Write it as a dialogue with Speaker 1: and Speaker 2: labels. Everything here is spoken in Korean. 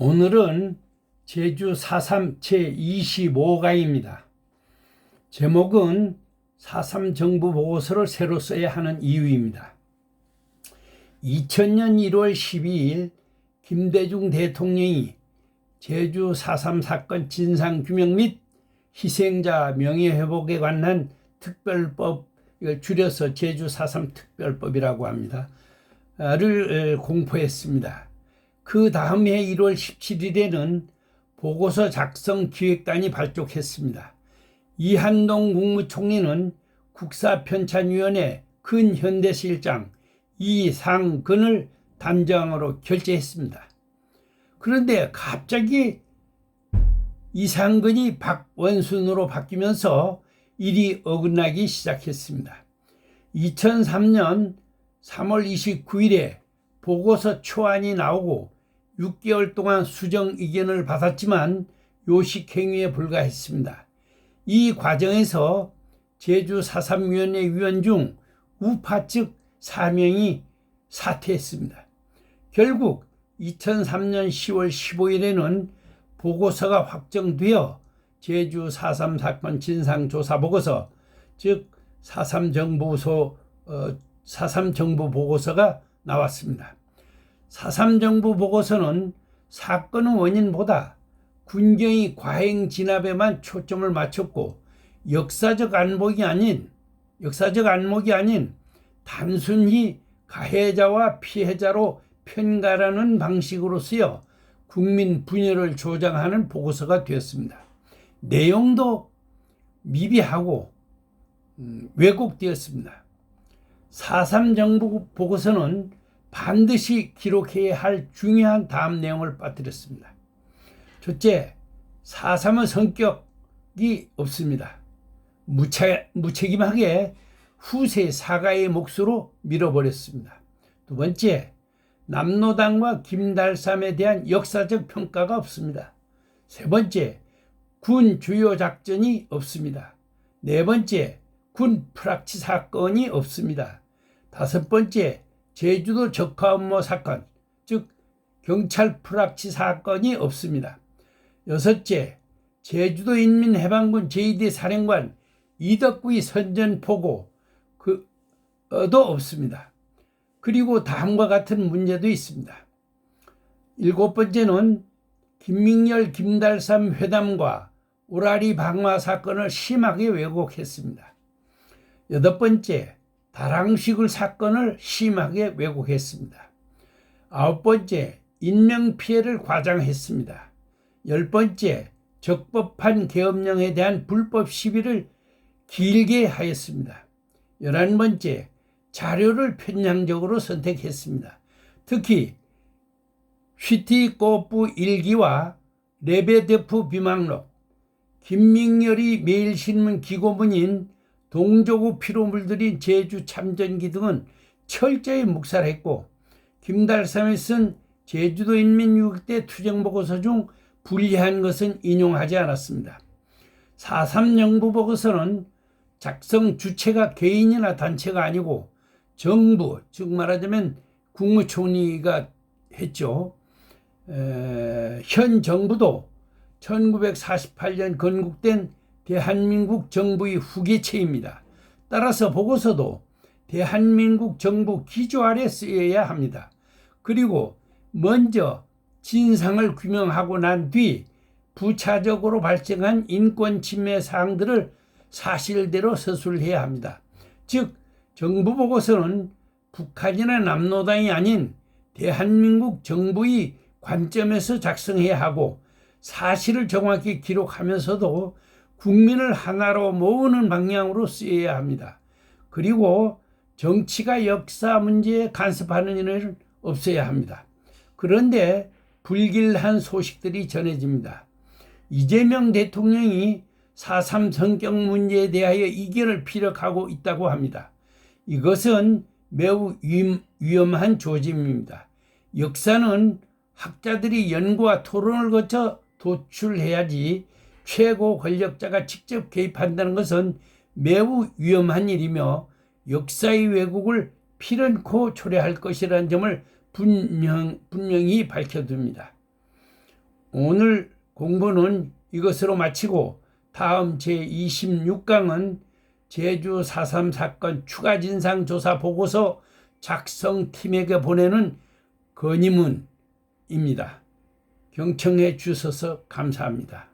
Speaker 1: 오늘은 제주 4.3 제25강입니다. 제목은 4.3 정부 보고서를 새로 써야 하는 이유입니다. 2000년 1월 12일 김대중 대통령이 제주 4.3 사건 진상규명 및 희생자 명예회복에 관한 특별법, 이걸 줄여서 제주 4.3 특별법이라고 합니다. 를 공포했습니다. 그 다음 해 1월 17일에는 보고서 작성 기획단이 발족했습니다. 이한동 국무총리는 국사편찬위원회 근현대실장 이상근을 단장으로 결재했습니다. 그런데 갑자기 이상근이 박원순으로 바뀌면서 일이 어긋나기 시작했습니다. 2003년 3월 29일에 보고서 초안이 나오고 6개월 동안 수정 의견을 받았지만 요식행위에 불과했습니다. 이 과정에서 제주 4.3위원회 위원 중 우파 측 4명이 사퇴했습니다. 결국 2003년 10월 15일에는 보고서가 확정되어 제주 4.3 사건 진상조사보고서, 즉 4.3 정부 보고서가 나왔습니다. 4.3 정부 보고서는 사건의 원인보다 군경의 과잉 진압에만 초점을 맞췄고 역사적 안목이 아닌 단순히 가해자와 피해자로 편가르는 방식으로 쓰여 국민 분열을 조장하는 보고서가 되었습니다. 내용도 미비하고 왜곡되었습니다. 4.3 정부 보고서는 반드시 기록해야 할 중요한 다음 내용을 빠뜨렸습니다. 첫째, 4.3의 성격이 없습니다. 무책임하게 후세 사과의 몫으로 밀어버렸습니다. 두 번째, 남로당과 김달삼에 대한 역사적 평가가 없습니다. 세 번째, 군 주요 작전이 없습니다. 네 번째, 군 프락치 사건이 없습니다. 다섯 번째, 제주도 적화음모 사건, 즉 경찰 프락치 사건이 없습니다. 여섯째, 제주도 인민해방군 제2대 사령관 이덕구의 선전포고도 없습니다. 그리고 다음과 같은 문제도 있습니다. 일곱 번째는 김민열 김달삼 회담과 오라리 방화 사건을 심하게 왜곡했습니다. 여덟 번째, 다랑시굴 사건을 심하게 왜곡했습니다. 아홉 번째, 인명피해를 과장했습니다. 열 번째, 적법한 계엄령에 대한 불법 시비를 길게 하였습니다. 11번째, 자료를 편향적으로 선택했습니다. 특히 휘티코프 일기와 레베데프 비망록, 김민열이 매일신문 기고문인 동조구 피로물들인 제주 참전기 등은 철저히 묵살했고, 김달삼이 쓴 제주도 인민유격대 투쟁보고서 중 불리한 것은 인용하지 않았습니다. 4.3 정부 보고서는 작성 주체가 개인이나 단체가 아니고 정부, 즉 말하자면 국무총리가 했죠. 현 정부도 1948년 건국된 대한민국 정부의 후계체입니다. 따라서 보고서도 대한민국 정부 기조 아래 쓰여야 합니다. 그리고 먼저 진상을 규명하고 난 뒤 부차적으로 발생한 인권 침해 사항들을 사실대로 서술해야 합니다. 즉 정부 보고서는 북한이나 남로당이 아닌 대한민국 정부의 관점에서 작성해야 하고, 사실을 정확히 기록하면서도 국민을 하나로 모으는 방향으로 쓰여야 합니다. 그리고 정치가 역사 문제에 간섭하는 일은 없어야 합니다. 그런데 불길한 소식들이 전해집니다. 이재명 대통령이 4.3 성격 문제에 대하여 이견을 피력하고 있다고 합니다. 이것은 매우 위험한 조짐입니다. 역사는 학자들이 연구와 토론을 거쳐 도출해야지 최고 권력자가 직접 개입한다는 것은 매우 위험한 일이며 역사의 왜곡을 필연코 초래할 것이라는 점을 분명히 밝혀둡니다. 오늘 공부는 이것으로 마치고 다음 제26강은 제주 4.3 사건 추가 진상 조사 보고서 작성팀에게 보내는 건의문입니다. 경청해 주셔서 감사합니다.